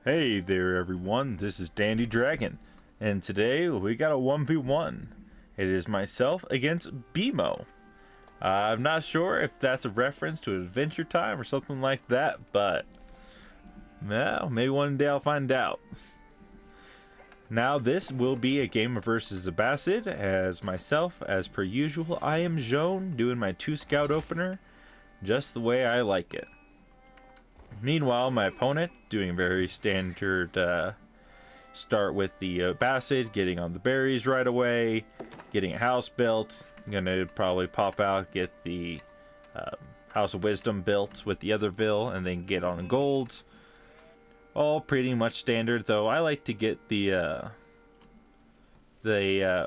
Hey there everyone, this is Dandy Dragon, and today we got a 1v1. It is myself against BMO. I'm not sure if that's a reference to Adventure Time or something like that, but well, maybe one day I'll find out. Now this will be a game of versus Abbasid, as myself, as per usual, I am Jeanne, doing my 2 scout opener, just the way I like it. Meanwhile, my opponent doing a very standard start with the Abbasid, getting on the berries right away, getting a house built. I'm gonna probably pop out, get the House of Wisdom built with the other vill, and then get on golds. All pretty much standard, though I like to get the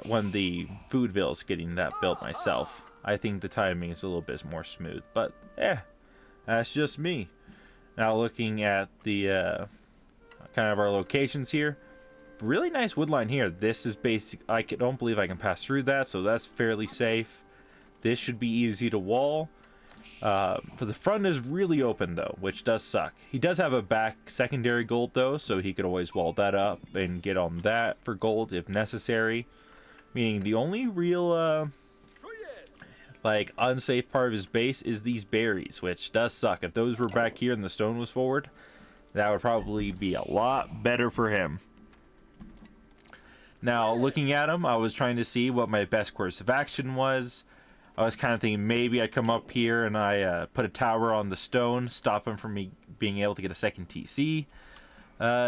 one of the food vills, getting that built myself. I think the timing is a little bit more smooth, but that's just me. Now looking at the kind of our locations here, really nice woodline here. This is basic. I don't believe I can pass through that, so that's fairly safe. This should be easy to wall. For the front is really open though, which does suck. He does have a back secondary gold though, so he could always wall that up and get on that for gold if necessary. Meaning the only real like unsafe part of his base is these berries, which does suck. If those were back here and the stone was forward, that would probably be a lot better for him. Now looking at him, I was trying to see what my best course of action was. I was kind of thinking maybe I come up here and I put a tower on the stone, stop him from me being able to get a second TC.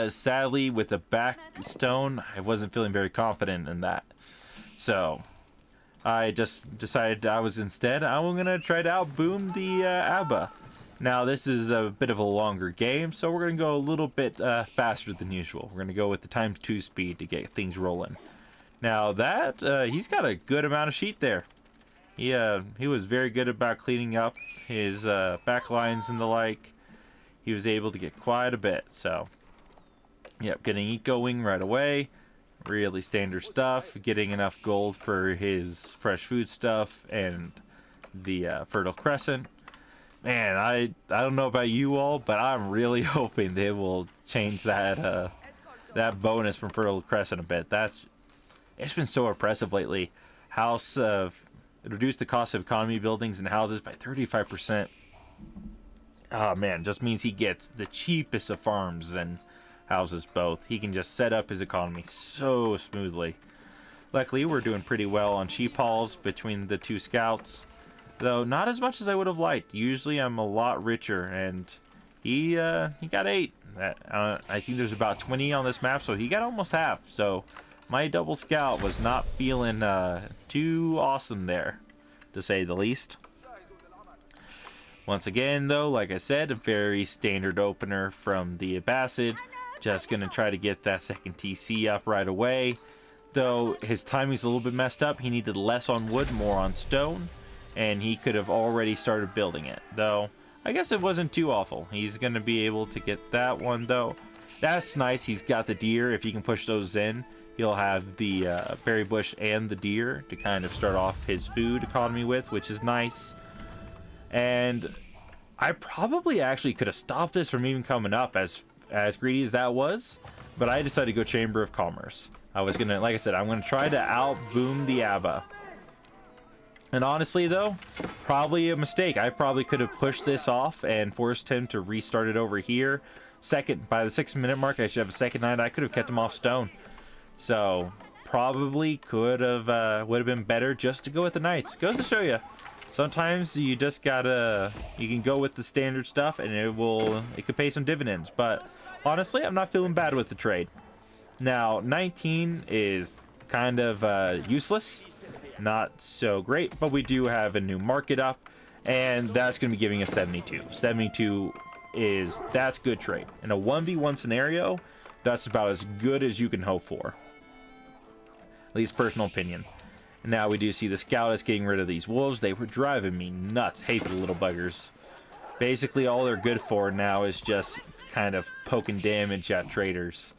Sadly, with the back stone, I wasn't feeling very confident in that, so I just decided I'm gonna try to outboom the Abba. Now this is a bit of a longer game, so we're gonna go a little bit faster than usual. We're gonna go with the ×2 speed to get things rolling. Now that he's got a good amount of sheep there. He was very good about cleaning up his back lines and the like. He was able to get quite a bit. So, yep, getting eco-wing right away. Really standard stuff. Getting enough gold for his fresh food stuff and the Fertile Crescent. Man, I don't know about you all, but I'm really hoping they will change that that bonus from Fertile Crescent a bit. It's been so oppressive lately. It reduced the cost of economy buildings and houses by 35%. Oh man, just means he gets the cheapest of farms and houses both. He can just set up his economy so smoothly. Luckily, we're doing pretty well on sheep hauls between the 2 scouts, though not as much as I would have liked. Usually I'm a lot richer, and he got 8. I think there's about 20 on this map, so he got almost half. So my double scout was not feeling too awesome there, to say the least. Once again, though, like I said, a very standard opener from the Abbasid. Just going to try to get that second TC up right away. Though his timing's a little bit messed up. He needed less on wood, more on stone. And he could have already started building it. Though, I guess it wasn't too awful. He's going to be able to get that one, though. That's nice. He's got the deer. If he can push those in, he'll have the berry bush and the deer to kind of start off his food economy with, which is nice. And I probably actually could have stopped this from even coming up, as greedy as that was, but I decided to go Chamber of Commerce. I was gonna, like I said, I'm gonna try to outboom the Abba. And honestly though, probably a mistake. I probably could have pushed this off and forced him to restart it over here. By the 6-minute mark, I should have a second night. I could have kept him off stone. So probably would have been better just to go with the knights. Goes to show you, sometimes you just gotta, you can go with the standard stuff and it could pay some dividends. But honestly, I'm not feeling bad with the trade. Now 19 is kind of useless, not so great, but we do have a new market up, and that's going to be giving us 72. 72 that's good trade. In a 1v1 scenario, that's about as good as you can hope for. At least personal opinion. Now we do see the scout is getting rid of these wolves. They were driving me nuts. Hate the little buggers. Basically all they're good for now is just kind of poking damage at traders,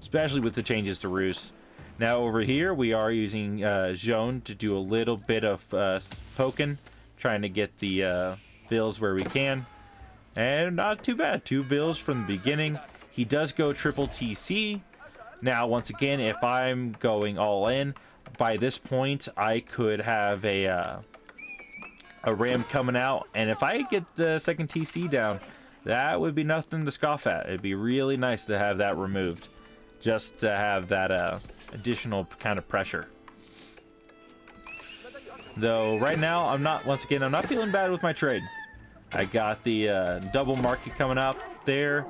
especially with the changes to roost. Now over here we are using Jeanne to do a little bit of poking, trying to get the vills where we can. And not too bad. 2 vills from the beginning. He does go triple TC. Now, once again, if I'm going all in, by this point, I could have a ram coming out. And if I get the second TC down, that would be nothing to scoff at. It'd be really nice to have that removed. Just to have that additional kind of pressure. Though, right now, I'm not feeling bad with my trade. I got the double market coming up there.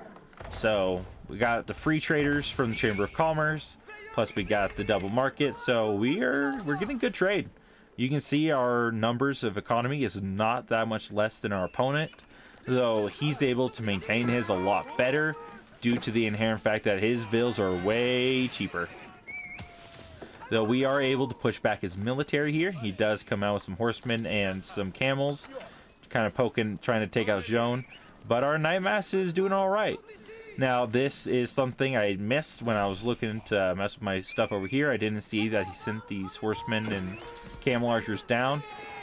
So, we got the free traders from the Chamber of Commerce. Plus, we got the double market. So, we're getting good trade. You can see our numbers of economy is not that much less than our opponent. Though, he's able to maintain his a lot better due to the inherent fact that his vills are way cheaper. Though we are able to push back his military here. He does come out with some horsemen and some camels. Kind of poking, trying to take out Jeanne. But our Night Mass is doing alright. Now, this is something I missed when I was looking to mess with my stuff over here. I didn't see that he sent these horsemen and camel archers down.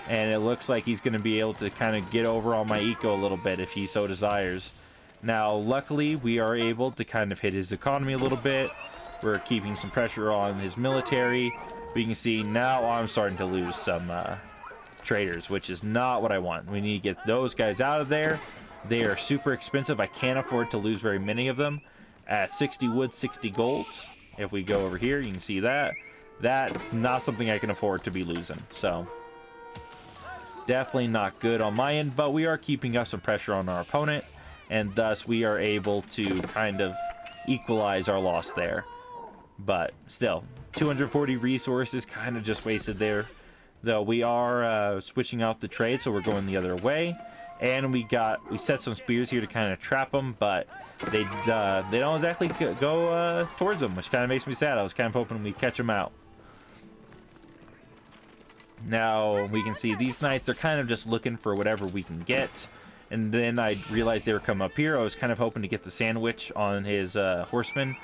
And it looks like he's going to be able to kind of get over on my eco a little bit if he so desires. Now, luckily, we are able to kind of hit his economy a little bit. We're keeping some pressure on his military. But you can see now I'm starting to lose some traders, which is not what I want. We need to get those guys out of there. They are super expensive. I can't afford to lose very many of them. At 60 wood, 60 gold. If we go over here, you can see that. That's not something I can afford to be losing. So, definitely not good on my end. But we are keeping up some pressure on our opponent. And thus, we are able to kind of equalize our loss there. But still, 240 resources kind of just wasted there. Though we are switching out the trade, so we're going the other way. And we set some spears here to kind of trap them, but they don't exactly go towards them, which kind of makes me sad. I was kind of hoping we'd catch them out. Now we can see these knights are kind of just looking for whatever we can get. And then I realized they were coming up here. I was kind of hoping to get the sandwich on his horsemen.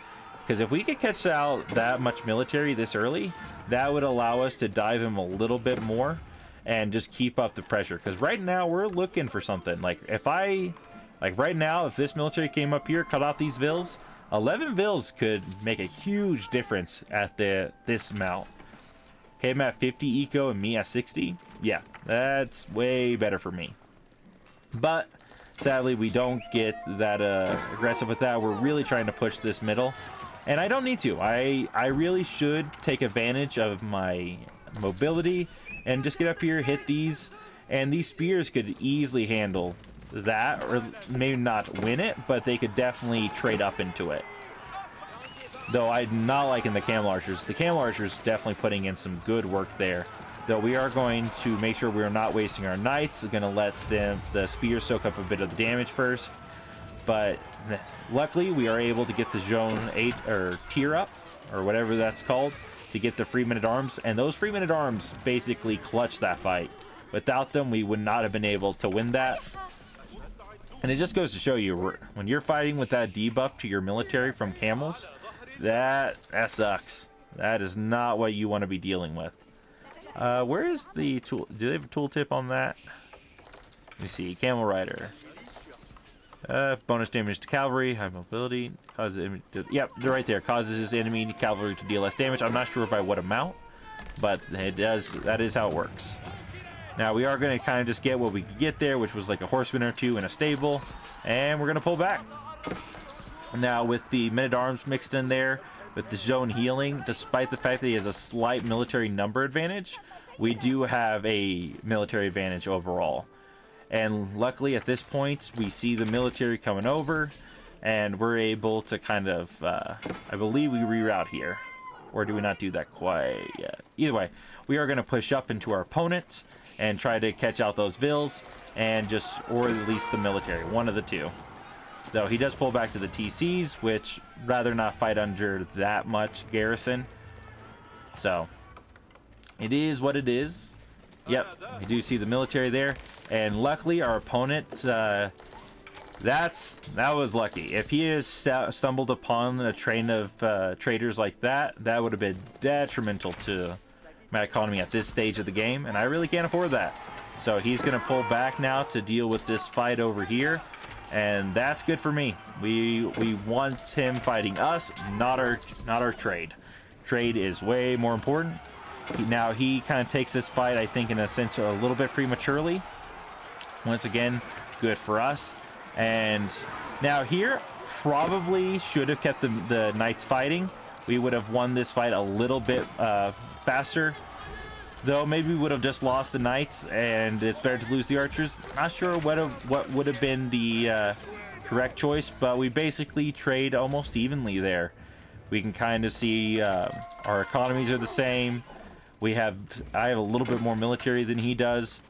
Because if we could catch out that much military this early, that would allow us to dive him a little bit more and just keep up the pressure. Because right now we're looking for something. Like right now, if this military came up here, cut off these vills, 11 vills could make a huge difference at this amount. Him at 50 eco and me at 60, yeah, that's way better for me. But sadly, we don't get that aggressive with that. We're really trying to push this middle. And I don't need to. I really should take advantage of my mobility and just get up here, hit these. And these spears could easily handle that, or maybe not win it, but they could definitely trade up into it. Though I'm not liking the camel archers. The camel archers definitely putting in some good work there. Though we are going to make sure we're not wasting our knights. We're going to let the spears soak up a bit of the damage first. But luckily, we are able to get the Jeanne 8 or tier up, or whatever that's called, to get the free men-at-arms. And those free men-at-arms basically clutch that fight. Without them, we would not have been able to win that. And it just goes to show you, when you're fighting with that debuff to your military from camels, that sucks. That is not what you want to be dealing with. Where is the tool? Do they have a tooltip on that? Let me see. Camel Rider. Bonus damage to cavalry, high mobility, yep, they're right there. Causes his enemy cavalry to deal less damage. I'm not sure by what amount, but it does. That is how it works. Now we are going to kind of just get what we could get there, which was like a horseman or two in a stable, and we're going to pull back. Now with the men-at-arms mixed in there, with the Jeanne healing, despite the fact that he has a slight military number advantage, we do have a military advantage overall. And luckily at this point, we see the military coming over, and we're able to kind of, I believe we reroute here. Or do we not do that quite yet? Either way, we are going to push up into our opponent and try to catch out those vills, and just, or at least the military, one of the two. Though he does pull back to the TCs, which rather not fight under that much garrison. So, it is what it is. Yep, we do see the military there. And luckily, our opponent, that was lucky. If he has stumbled upon a train of traders like that, that would have been detrimental to my economy at this stage of the game. And I really can't afford that. So he's going to pull back now to deal with this fight over here. and that's good for me. We want him fighting us, not our trade. Trade is way more important. Now he kind of takes this fight, I think, in a sense, a little bit prematurely. Once again, good for us. And now here, probably should have kept the knights fighting. We would have won this fight a little bit faster. Though maybe we would have just lost the knights, and it's better to lose the archers. Not sure what would have been the correct choice, but we basically trade almost evenly there. We can kind of see our economies are the same. I have a little bit more military than he does,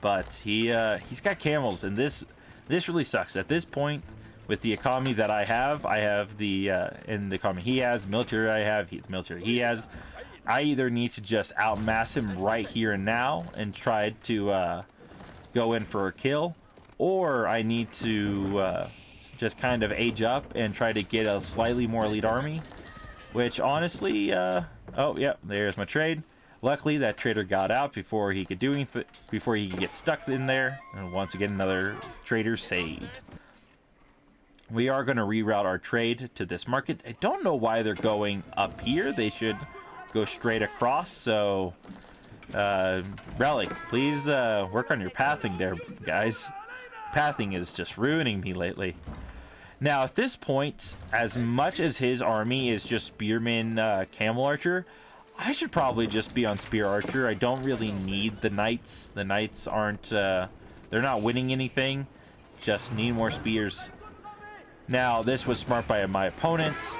but he's got camels, and this really sucks. At this point, with the economy that I have the in the economy he has, military I have, the military he has. I either need to just outmass him right here and now and try to go in for a kill, or I need to just kind of age up and try to get a slightly more elite army, which honestly, oh yeah, there's my trade. Luckily that trader got out before he could do anything, before he could get stuck in there, and once again another trader saved. We are going to reroute our trade to this market. I don't know why they're going up here. They should go straight across. So Relic, please work on your pathing there, guys. Pathing is just ruining me lately. Now at this point, as much as his army is just spearman, camel archer, I should probably just be on spear archer. I don't really need the knights. The knights aren't they're not winning anything, just need more spears. Now this was smart by my opponents.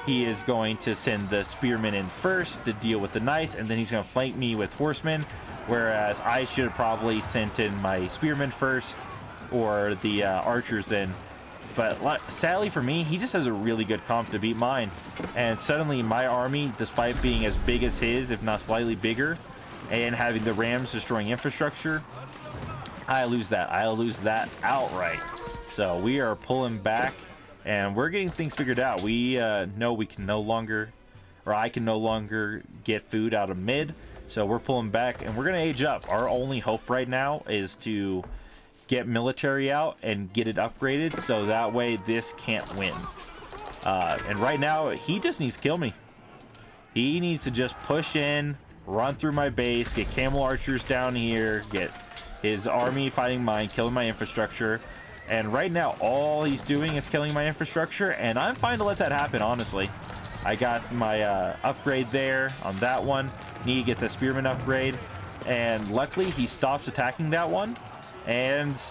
He is going to send the spearmen in first to deal with the knights, and then he's going to flank me with horsemen, whereas I should have probably sent in my spearmen first, or the archers in. But sadly for me, he just has a really good comp to beat mine, and suddenly my army, despite being as big as his, if not slightly bigger, and having the rams destroying infrastructure, I lose that outright. So we are pulling back, and we're getting things figured out. We know we can no longer, or I can no longer get food out of mid, so we're pulling back, and we're gonna age up. Our only hope right now is to get military out and get it upgraded, so that way this can't win. And right now he just needs to kill me. He needs to just push in, run through my base, get camel archers down here, get his army fighting mine, killing my infrastructure. And right now all he's doing is killing my infrastructure, and I'm fine to let that happen, honestly. I got my upgrade there on that one. Need to get the spearman upgrade, and luckily he stops attacking that one, and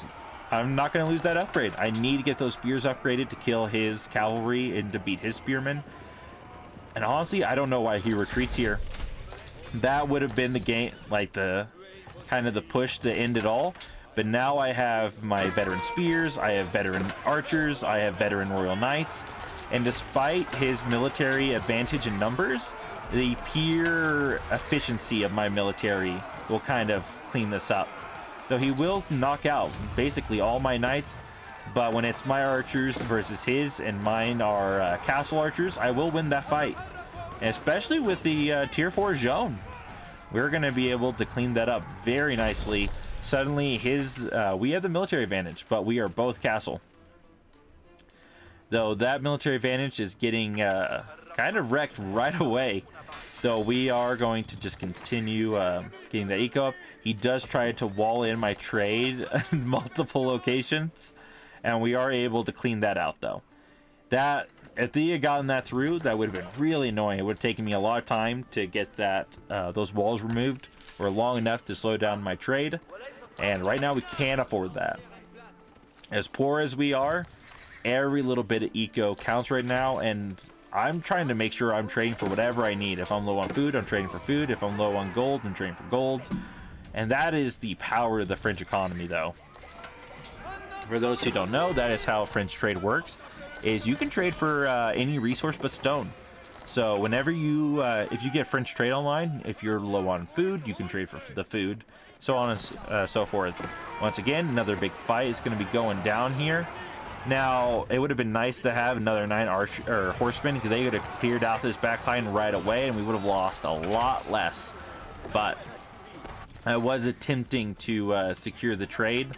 I'm not going to lose that upgrade. I need to get those spears upgraded to kill his cavalry and to beat his spearmen. And honestly, I don't know why he retreats here. That would have been the game, like the kind of the push to end it all. But now I have my veteran spears, I have veteran archers, I have veteran royal knights, and despite his military advantage in numbers, the pure efficiency of my military will kind of clean this up. Though he will knock out basically all my knights, but when it's my archers versus his, and mine are castle archers, I will win that fight. And especially with the tier 4 Jeanne, we're going to be able to clean that up very nicely. Suddenly we have the military advantage, but we are both castle. Though that military advantage is getting kind of wrecked right away. Though we are going to just continue getting the eco up. He does try to wall in my trade in multiple locations, and we are able to clean that out though. That, if he had gotten that through, that would have been really annoying. It would have taken me a lot of time to get that those walls removed, or long enough to slow down my trade. And right now we can't afford that. As poor as we are, every little bit of eco counts right now, and I'm trying to make sure I'm trading for whatever I need. If I'm low on food, I'm trading for food. If I'm low on gold, I'm trading for gold. And that is the power of the French economy, though. For those who don't know, that is how French trade works, is you can trade for any resource but stone. So whenever you, if you get French trade online, if you're low on food, you can trade for the food, so on and so forth. Once again, another big fight is going to be going down here. Now, it would have been nice to have another 9 horsemen, because they would have cleared out this back line right away, and we would have lost a lot less. But I was attempting to secure the trade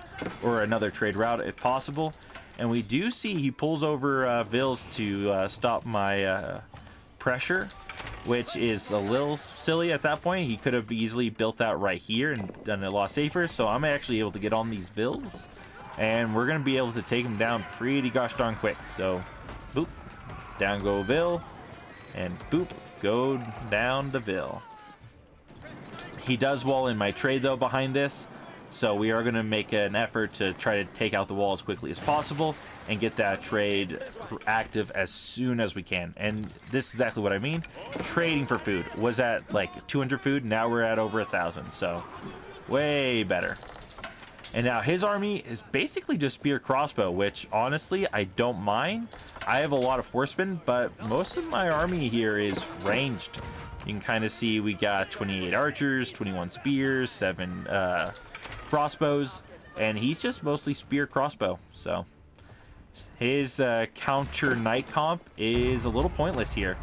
or another trade route if possible. And we do see he pulls over Vils to stop my pressure, which is a little silly at that point. He could have easily built out right here and done it a lot safer. So I'm actually able to get on these Vils, and we're going to be able to take him down pretty gosh darn quick. So, boop, down go Vil, and boop, go down the Vil. He does wall in my trade, though, behind this. So we are going to make an effort to try to take out the wall as quickly as possible and get that trade active as soon as we can. And this is exactly what I mean. Trading for food was at like 200 food. Now we're at over 1,000. So way better. And now his army is basically just spear crossbow, which honestly I don't mind. I have a lot of horsemen, but most of my army here is ranged. You can kind of see we got 28 archers, 21 spears, 7 crossbows, and he's just mostly spear crossbow. So his counter knight comp is a little pointless here.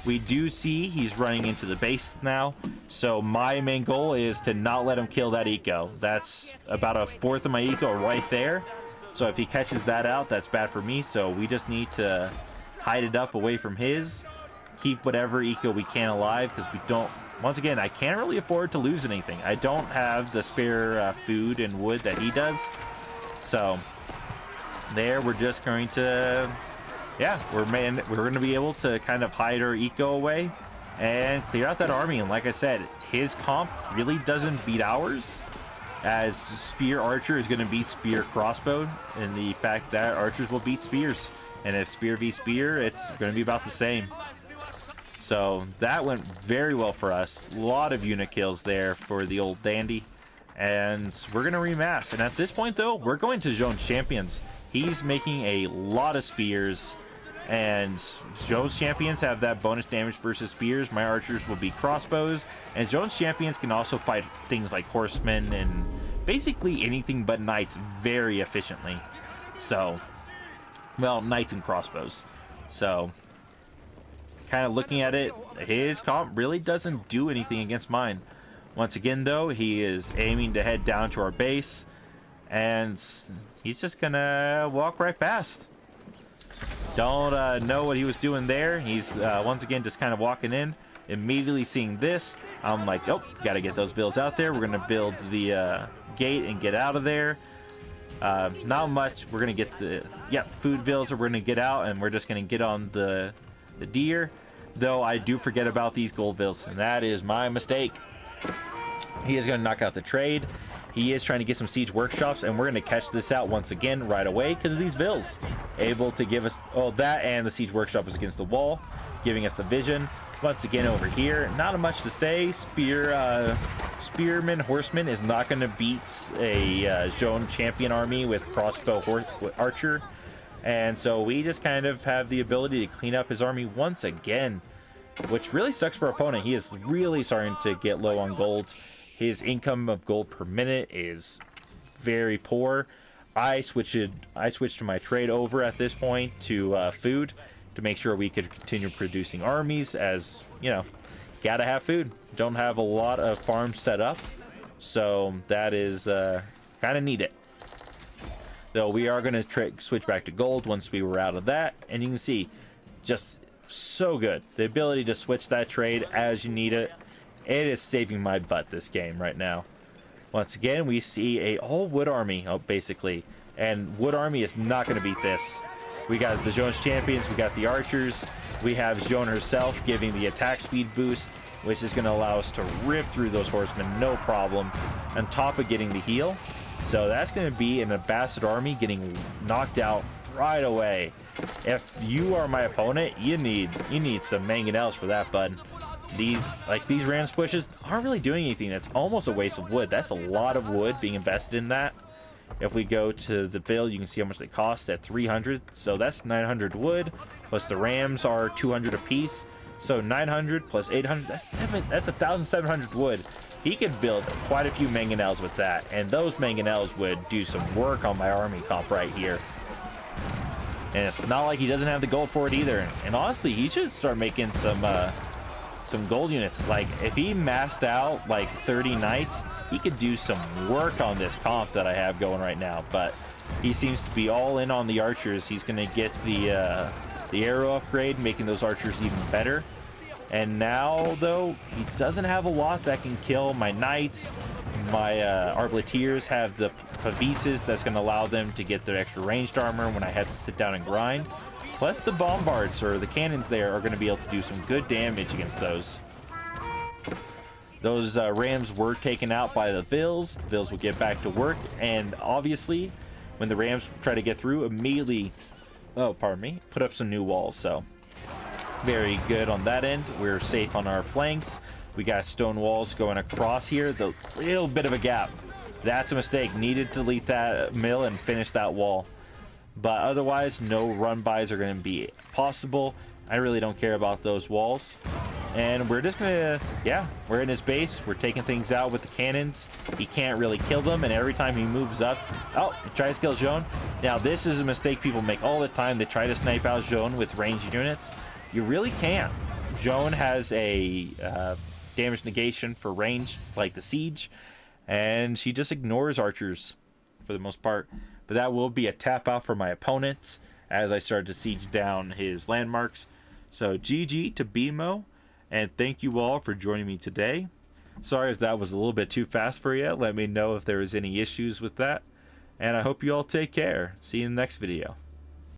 We do see he's running into the base now, so my main goal is to not let him kill that eco. That's about 1/4 of my eco right there, so if he catches that out, that's bad for me. So we just need to hide it up away from his, keep whatever eco we can alive, because we don't, once again, I can't really afford to lose anything. I don't have the spare food and wood that he does. So there, we're just going to, yeah, we're going to be able to kind of hide our eco away and clear out that army. And like I said, his comp really doesn't beat ours, as spear archer is going to beat spear crossbow, and the fact that archers will beat spears. And if spear v spear, it's going to be about the same. So that went very well for us. A lot of unit kills there for the old dandy. And we're going to remass. And at this point, though, we're going to Jeanne's champions. He's making a lot of spears. And Jeanne's champions have that bonus damage versus spears. My archers will be crossbows. And Jeanne's champions can also fight things like horsemen and basically anything but knights very efficiently. So, well, knights and crossbows. So kind of looking at it, his comp really doesn't do anything against mine. Once again, though, he is aiming to head down to our base, and he's just gonna walk right past. Don't know what he was doing there. He's once again just kind of walking in, immediately seeing this. I'm like, oh, gotta get those Vils out there. We're gonna build the gate and get out of there. Not much. We're gonna get the food Vils, or we're gonna get out, and we're just gonna get on the deer. Though I do forget about these gold Vils, and that is my mistake. He is going to knock out the trade. He is trying to get some siege workshops, and we're going to catch this out once again right away because of these Vils. Able to give us, oh, that and the siege workshop is against the wall, giving us the vision. Once again over here, not much to say. Spearman Horseman is not going to beat a Jeanne champion army with crossbow archer. And so we just kind of have the ability to clean up his army once again, which really sucks for our opponent. He is really starting to get low on gold. His income of gold per minute is very poor. I switched my trade over at this point to food to make sure we could continue producing armies, as, you know, gotta have food. Don't have a lot of farms set up, so that is kind of needed. Though we are going to switch back to gold once we were out of that. And you can see, just so good. The ability to switch that trade as you need it. It is saving my butt this game right now. Once again, we see a all wood army, basically. And wood army is not going to beat this. We got the Jeanne's champions, we got the archers. We have Jeanne herself giving the attack speed boost, which is going to allow us to rip through those horsemen, no problem. On top of getting the heal. So that's going to be an ambassador army getting knocked out right away. If you are my opponent, you need some mangonels for that, bud. These Rams pushes aren't really doing anything. That's almost a waste of wood. That's a lot of wood being invested in that. If we go to the build, you can see how much they cost at 300. So that's 900 wood, plus the Rams are 200 apiece. So 900 plus 800, that's 1,700 wood. He could build quite a few mangonels with that, and those mangonels would do some work on my army comp right here. And it's not like he doesn't have the gold for it either. And honestly, he should start making some gold units. Like, if he massed out like 30 knights, he could do some work on this comp that I have going right now, but he seems to be all in on the archers. He's going to get the arrow upgrade, making those archers even better. And now, though, he doesn't have a lot that can kill my knights. My arbaletiers have the pavises that's going to allow them to get their extra ranged armor when I have to sit down and grind. Plus the bombards, or the cannons there, are going to be able to do some good damage against those. Those rams were taken out by the vills. The vills will get back to work, and obviously, when the rams try to get through, immediately, oh, pardon me, put up some new walls, so very good on that end. We're safe on our flanks. We got stone walls going across here. The little bit of a gap. That's a mistake. Needed to delete that mill and finish that wall. But otherwise, no run-bys are going to be possible. I really don't care about those walls. And we're just going to, yeah, we're in his base. We're taking things out with the cannons. He can't really kill them. And every time he moves up, oh, he tries to kill Jeanne. Now, this is a mistake people make all the time. They try to snipe out Jeanne with ranged units. You really can't. Jeanne has a damage negation for range, like the siege, and she just ignores archers for the most part. But that will be a tap out for my opponents as I start to siege down his landmarks. So GG to BMO, and thank you all for joining me today. Sorry if that was a little bit too fast for you. Let me know if there was any issues with that, and I hope you all take care. See you in the next video.